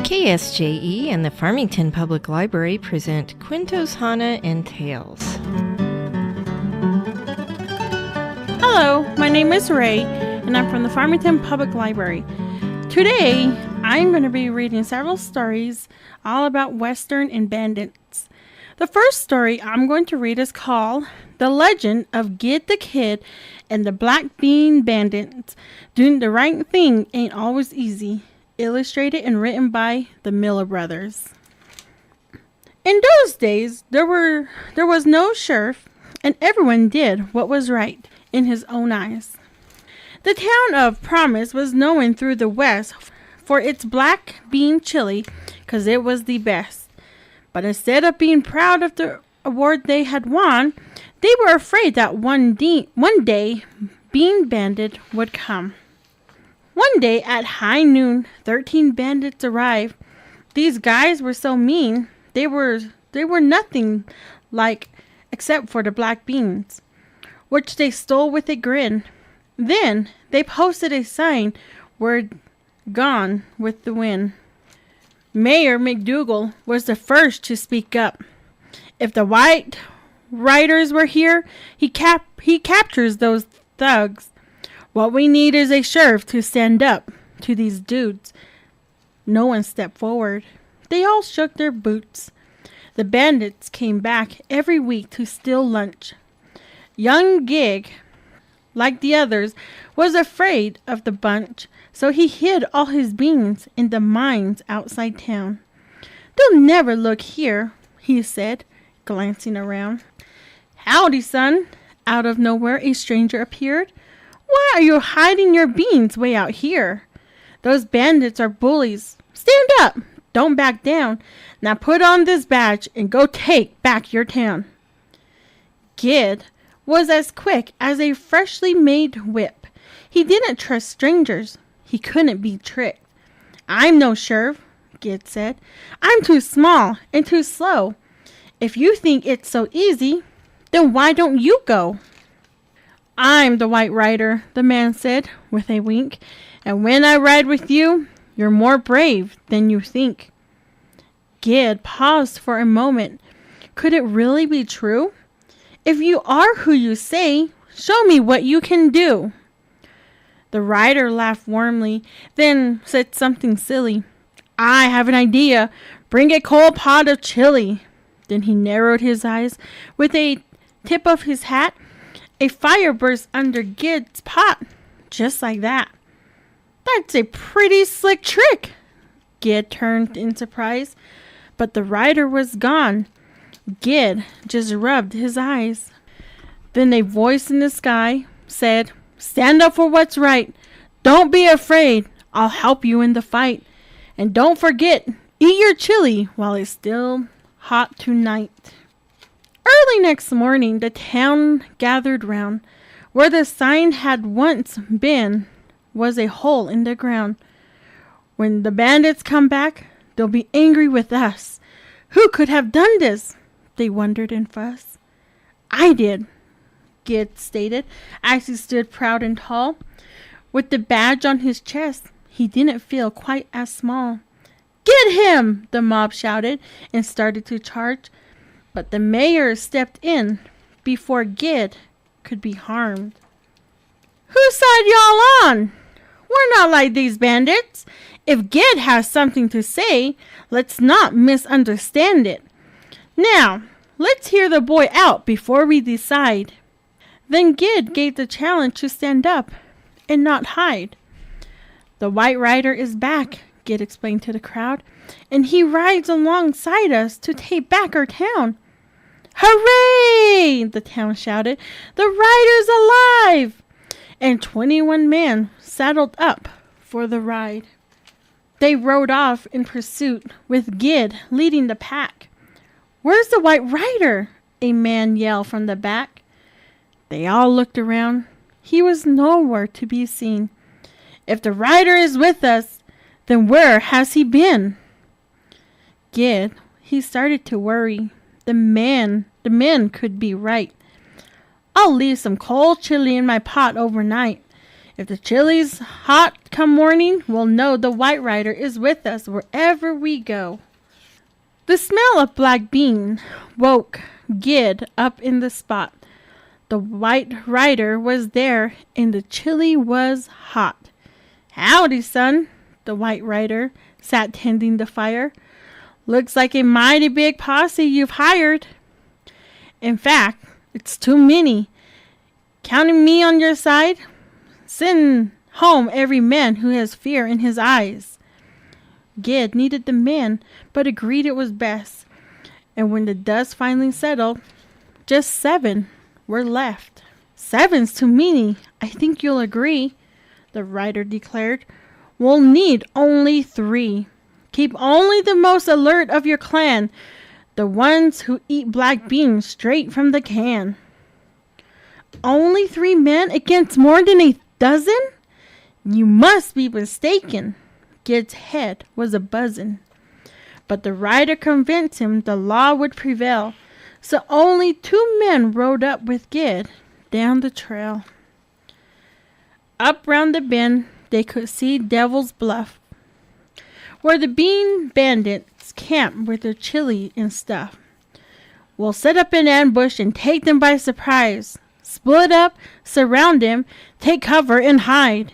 KSJE and the Farmington Public Library present Cuentos Hahne and Tales. Hello, my name is Ray, and I'm from the Farmington Public Library. Today, I'm going to be reading several stories all about Western and bandits. The first story I'm going to read is called The Legend of Gid the Kid and the Black Bean Bandits. Doing the right thing ain't always easy. Illustrated and written by the Miller Brothers. In those days, there was no sheriff, and everyone did what was right in his own eyes. The town of Promise was known through the West for its black bean chili, because it was the best. But instead of being proud of the award they had won, they were afraid that one day Bean Bandit would come. One day at high noon, 13 bandits arrived. These guys were so mean, they were nothing like except for the black beans, which they stole with a grin. Then they posted a sign, word gone with the wind. Mayor McDougal was the first to speak up. If the white riders were here, he captures those thugs. What we need is a sheriff to stand up to these dudes. No one stepped forward. They all shook their boots. The bandits came back every week to steal lunch. Young Gig, like the others, was afraid of the bunch, so he hid all his beans in the mines outside town. "They'll never look here," he said, glancing around. "Howdy, son." Out of nowhere, a stranger appeared. "Why are you hiding your beans way out here? Those bandits are bullies. Stand up. Don't back down. Now put on this badge and go take back your town." Gid was as quick as a freshly made whip. He didn't trust strangers. He couldn't be tricked. "I'm no sheriff," Gid said. "I'm too small and too slow. If you think it's so easy, then why don't you go?" "I'm the White Rider," the man said with a wink, "and when I ride with you, you're more brave than you think." Gid paused for a moment. Could it really be true? "If you are who you say, show me what you can do." The rider laughed warmly, then said something silly. "I have an idea. Bring a cold pot of chili." Then he narrowed his eyes with a tip of his hat. A fire burst under Gid's pot, just like that. "That's a pretty slick trick." Gid turned in surprise, but the rider was gone. Gid just rubbed his eyes. Then a voice in the sky said, "Stand up for what's right. Don't be afraid. I'll help you in the fight. And don't forget, eat your chili while it's still hot tonight." Early next morning, the town gathered round. Where the sign had once been was a hole in the ground. "When the bandits come back, they'll be angry with us. Who could have done this?" they wondered and fussed. "I did," Gid stated, as he stood proud and tall. With the badge on his chest, he didn't feel quite as small. "Get him!" the mob shouted and started to charge. But the mayor stepped in before Gid could be harmed. "Whose side y'all on? We're not like these bandits. If Gid has something to say, let's not misunderstand it. Now, let's hear the boy out before we decide." Then Gid gave the challenge to stand up and not hide. "The White Rider is back," Gid explained to the crowd, "and he rides alongside us to take back our town." "Hooray!" the town shouted. "The rider's alive!" And 21 men saddled up for the ride. They rode off in pursuit, with Gid leading the pack. "Where's the White Rider?" a man yelled from the back. They all looked around. He was nowhere to be seen. "If the rider is with us, then where has he been?" Gid, he started to worry. The men could be right. "I'll leave some cold chili in my pot overnight. If the chili's hot come morning, we'll know the White Rider is with us wherever we go. The smell of black bean woke Gid up in the spot. The White Rider was there, and the chili was hot. Howdy, son, the White Rider sat tending the fire. Looks like a mighty big posse you've hired. In fact, it's too many. Counting me on your side, send home every man who has fear in his eyes. Gid needed the men, but agreed it was best. And when the dust finally settled, just 7 were left. 7's too many, I think you'll agree, the rider declared. We'll need only 3. Keep only the most alert of your clan, the ones who eat black beans straight from the can. Only 3 men against more than a dozen? You must be mistaken. Gid's head was a-buzzin'. But the rider convinced him the law would prevail, so only 2 men rode up with Gid down the trail. Up round the bend, they could see Devil's Bluff, where the Bean Bandits camped with their chili and stuff. We'll set up an ambush and take them by surprise. Split up, surround them, take cover and hide.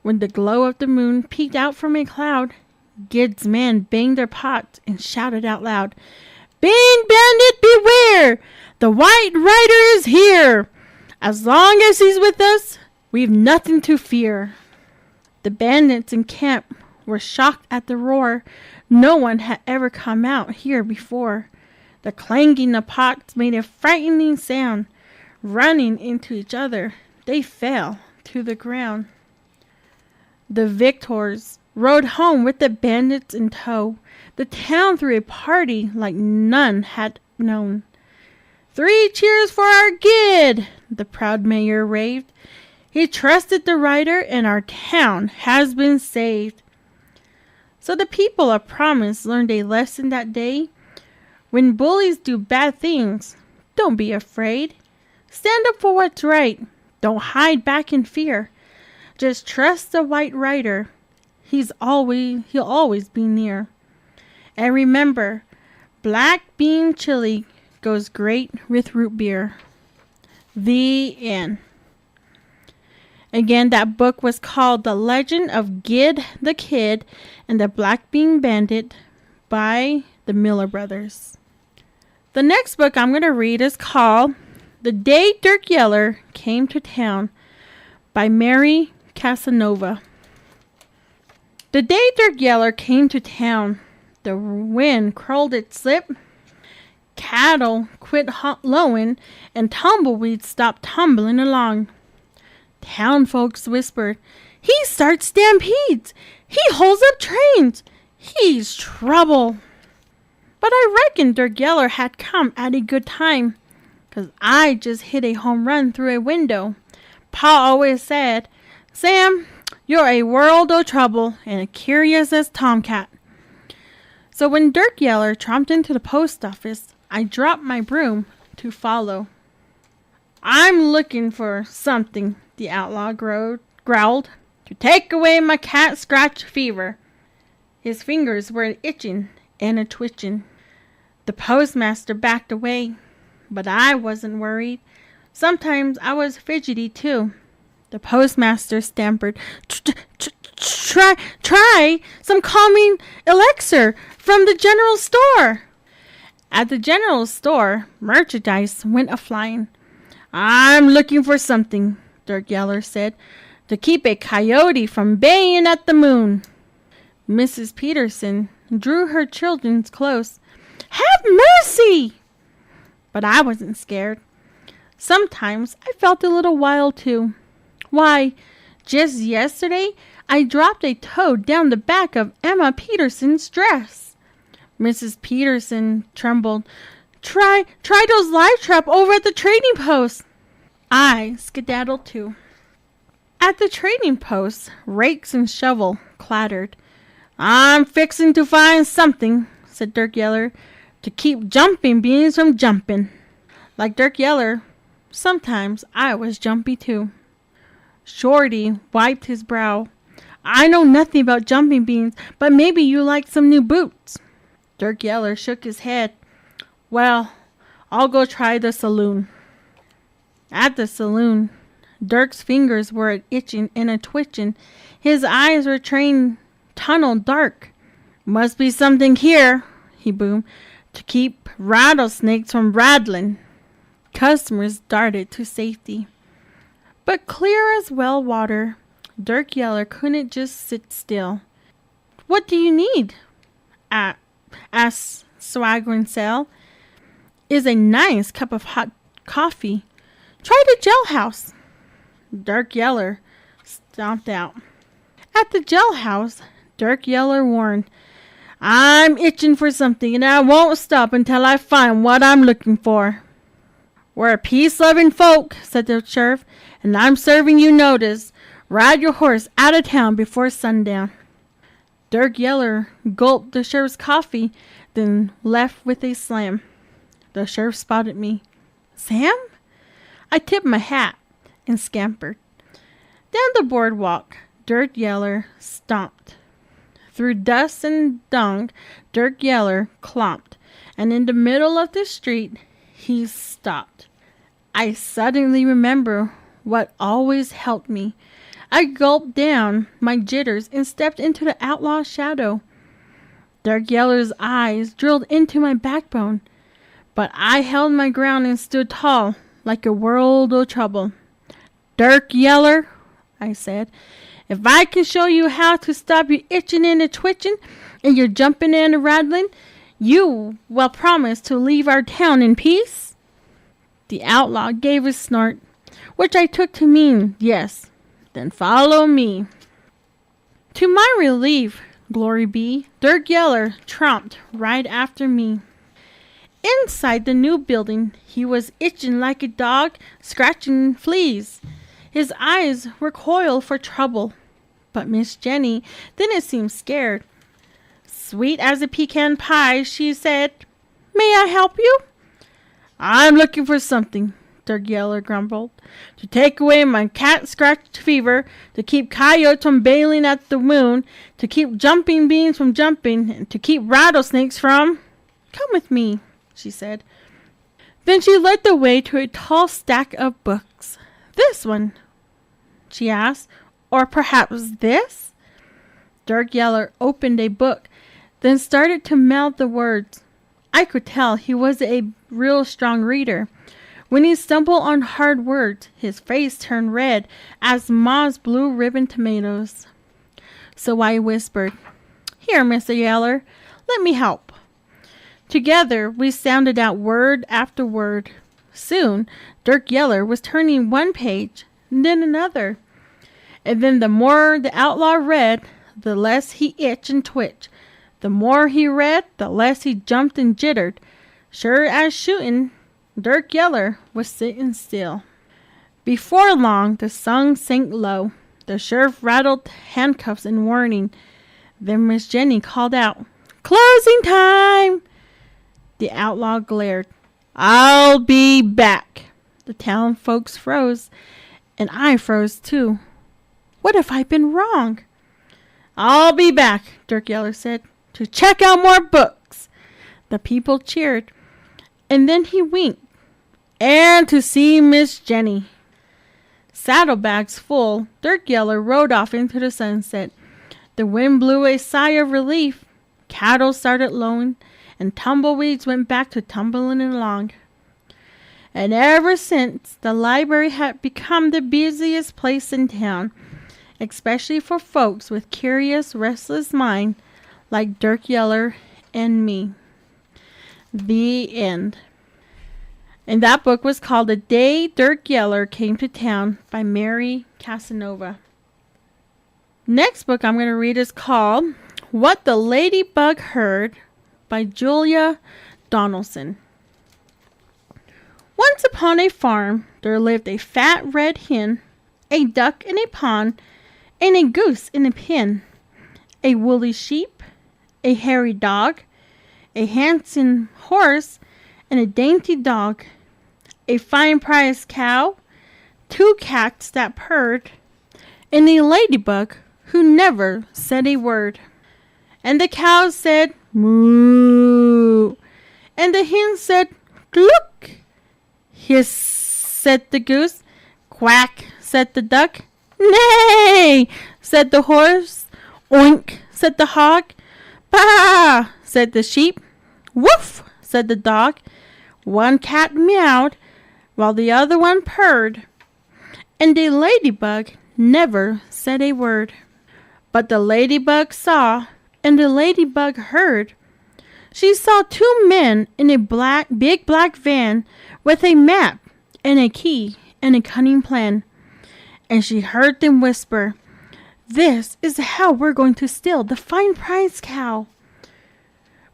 When the glow of the moon peeked out from a cloud, Gid's men banged their pots and shouted out loud, Bean Bandit, beware! The White Rider is here! As long as he's with us, we've nothing to fear. The bandits in camp were shocked at the roar. No one had ever come out here before. The clanging of pots made a frightening sound. Running into each other, they fell to the ground. The victors rode home with the bandits in tow. The town threw a party like none had known. 3 cheers for our Gid, the proud mayor raved. He trusted the rider, and our town has been saved. So the people of Promise learned a lesson that day. When bullies do bad things, don't be afraid. Stand up for what's right. Don't hide back in fear. Just trust the White Rider. He'll always be near. And remember, black bean chili goes great with root beer. The end. Again, that book was called The Legend of Gid the Kid and the Black Bean Bandit by the Miller Brothers. The next book I'm going to read is called The Day Dirk Yeller Came to Town by Mary Casanova. The day Dirk Yeller came to town, the wind curled its lip, cattle quit lowing, and tumbleweeds stopped tumbling along. Town folks whispered, He starts stampedes! He holds up trains! He's trouble! But I reckon Dirk Yeller had come at a good time, 'cause I just hit a home run through a window. Pa always said, Sam, you're a world o' trouble and a curious as tomcat. So when Dirk Yeller tromped into the post office, I dropped my broom to follow. I'm looking for something, the outlaw growled, to take away my cat scratch fever. His fingers were itching and a-twitching. The postmaster backed away, but I wasn't worried. Sometimes I was fidgety too. The postmaster stammered, Try some calming elixir from the general store. At the general store, merchandise went a-flying. I'm looking for something, Dirk Yeller said, to keep a coyote from baying at the moon. Mrs. Peterson drew her children close. Have mercy! But I wasn't scared. Sometimes I felt a little wild too. Why, just yesterday I dropped a toad down the back of Emma Peterson's dress. Mrs. Peterson trembled. Try those live trap over at the trading post. I skedaddled too. At the trading post, rakes and shovel clattered. I'm fixing to find something, said Dirk Yeller, to keep jumping beans from jumping. Like Dirk Yeller, sometimes I was jumpy too. Shorty wiped his brow. I know nothing about jumping beans, but maybe you like some new boots. Dirk Yeller shook his head. Well, I'll go try the saloon. At the saloon, Dirk's fingers were itching and a twitching. His eyes were tunneled dark. Must be something here, he boomed, to keep rattlesnakes from rattling. Customers darted to safety. But clear as well water, Dirk Yeller couldn't just sit still. What do you need? Asked swaggering Sal. Is a nice cup of hot coffee. Try the jailhouse. Dirk Yeller stomped out. At the jailhouse, Dirk Yeller warned, I'm itching for something and I won't stop until I find what I'm looking for. We're a peace-loving folk, said the sheriff, and I'm serving you notice. Ride your horse out of town before sundown. Dirk Yeller gulped the sheriff's coffee, then left with a slam. The sheriff spotted me. Sam? I tipped my hat and scampered. Down the boardwalk, Dirk Yeller stomped. Through dust and dung, Dirk Yeller clomped, and in the middle of the street, he stopped. I suddenly remember what always helped me. I gulped down my jitters and stepped into the outlaw's shadow. Dirk Yeller's eyes drilled into my backbone, but I held my ground and stood tall like a world of trouble. Dirk Yeller, I said, if I can show you how to stop your itching and the twitching and your jumping and the rattling, you will promise to leave our town in peace? The outlaw gave a snort, which I took to mean yes. Then follow me. To my relief, glory be, Dirk Yeller tromped right after me. Inside the new building, he was itching like a dog, scratching fleas. His eyes were coiled for trouble. But Miss Jenny didn't seem scared. Sweet as a pecan pie, she said, May I help you? I'm looking for something, Dirk Yeller grumbled, to take away my cat-scratch fever, to keep coyotes from bailing at the moon, to keep jumping beans from jumping, and to keep rattlesnakes from... Come with me, she said. Then she led the way to a tall stack of books. This one, she asked, or perhaps this? Dirk Yeller opened a book, then started to mouth the words. I could tell he was a real strong reader. When he stumbled on hard words, his face turned red as Ma's blue ribbon tomatoes. So I whispered, Here, Mr. Yeller, let me help. Together, we sounded out word after word. Soon, Dirk Yeller was turning one page, then another. And then the more the outlaw read, the less he itched and twitched. The more he read, the less he jumped and jittered. Sure as shooting, Dirk Yeller was sitting still. Before long, the sun sank low. The sheriff rattled handcuffs in warning. Then Miss Jenny called out, Closing time! The outlaw glared. I'll be back. The town folks froze, and I froze too. What if I'd been wrong? I'll be back, Dirk Yeller said, to check out more books. The people cheered, and then he winked. And to see Miss Jenny. Saddlebags full, Dirk Yeller rode off into the sunset. The wind blew a sigh of relief. Cattle started lowing, and tumbleweeds went back to tumbling along. And ever since, the library had become the busiest place in town, especially for folks with curious, restless minds like Dirk Yeller and me. The end. And that book was called The Day Dirk Yeller Came to Town by Mary Casanova. Next book I'm going to read is called What the Ladybug Heard by Julia Donaldson. Once upon a farm, there lived a fat red hen, a duck in a pond, and a goose in a pen, a woolly sheep, a hairy dog, a handsome horse, and a dainty dog, a fine-priced cow, 2 cats that purred, and a ladybug who never said a word. And the cow said, moo. And the hen said, cluck. Hiss, said the goose. Quack, said the duck. Neigh, said the horse. Oink, said the hog. Bah, said the sheep. Woof, said the dog. One cat meowed, while the other one purred. And a ladybug never said a word. But the ladybug saw, and the ladybug heard. She saw two men in a big black van with a map and a key and a cunning plan. And she heard them whisper, "This is how we're going to steal the fine prize cow.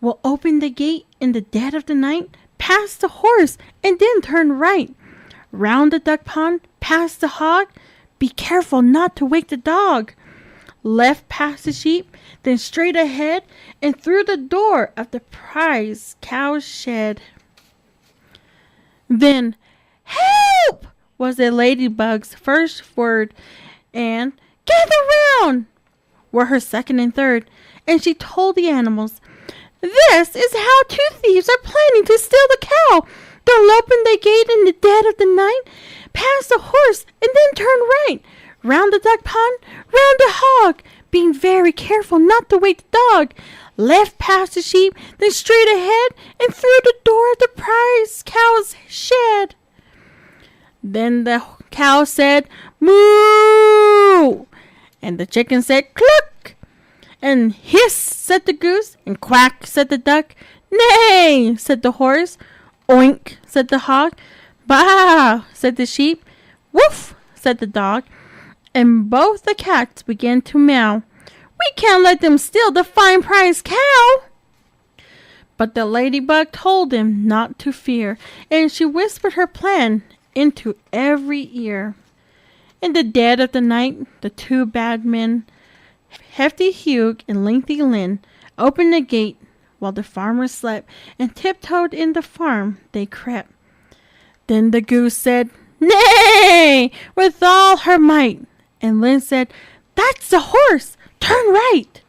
We'll open the gate in the dead of the night, past the horse, and then turn right. Round the duck pond, past the hog. Be careful not to wake the dog. Left past the sheep, then straight ahead, and through the door of the prize cow's shed." Then, "Help!" was the ladybug's first word, and "Gather round!" were her second and third, and she told the animals, "This is how two thieves are planning to steal the cow. They'll open the gate in the dead of the night, pass the horse, and then turn right, round the duck pond, round the hog, being very careful not to wake the dog. Left past the sheep, then straight ahead, and through the door of the prize cow's shed." Then the cow said, "Moo!" And the chicken said, "Cluck!" And "Hiss!" said the goose, and "Quack!" said the duck. "Neigh!" said the horse. "Oink!" said the hog. "Bah!" said the sheep. "Woof!" said the dog. And both the cats began to meow. "We can't let them steal the fine prize cow." But the ladybug told them not to fear, and she whispered her plan into every ear. In the dead of the night, the two bad men, Hefty Hugh and Lengthy Lynn, opened the gate while the farmer slept, and tiptoed in the farm they crept. Then the goose said, "Neigh!" with all her might, and Lynn said, "That's the horse! Turn right!"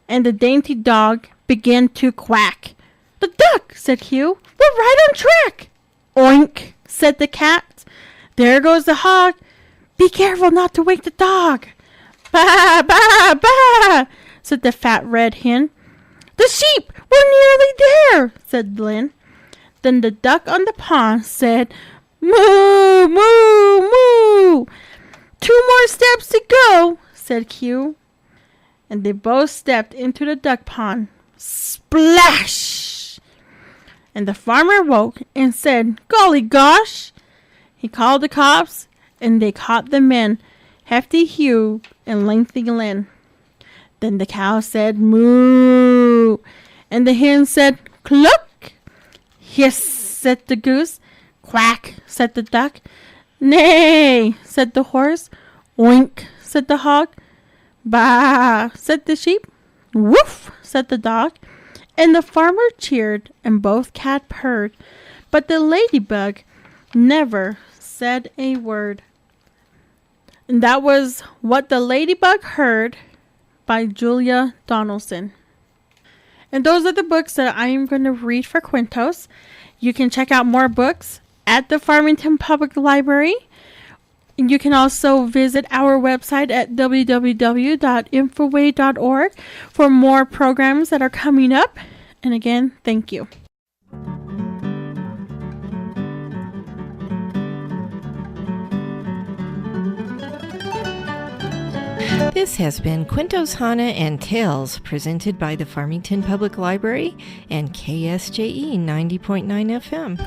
And the dainty dog began to quack. "The duck," said Hugh, "we're right on track." "Oink," said the cat. "There goes the hog. Be careful not to wake the dog." "Bah, bah, bah," said the fat red hen. "The sheep, we're nearly there," said Lynn. Then the duck on the pond said, "Moo, moo, moo." "Two more steps to go," said Hugh. And they both stepped into the duck pond. Splash! And the farmer woke and said, "Golly gosh!" He called the cops, and they caught the men, Hefty Hugh and Lengthy Lynn. Then the cow said, "Moo," and the hen said, "Cluck." "Hiss," said the goose. "Quack," said the duck. "Neigh," said the horse. "Oink," said the hog. "Bah," said the sheep. "Woof," said the dog. And the farmer cheered, and both cat purred. But the ladybug never said a word. And that was What the Ladybug Heard by Julia Donaldson. And those are the books that I am going to read for Cuentos. You can check out more books at the Farmington Public Library. You can also visit our website at www.infoway.org for more programs that are coming up. And again, thank you. This has been Cuentos Hahne and Tales, presented by the Farmington Public Library and KSJE 90.9 FM.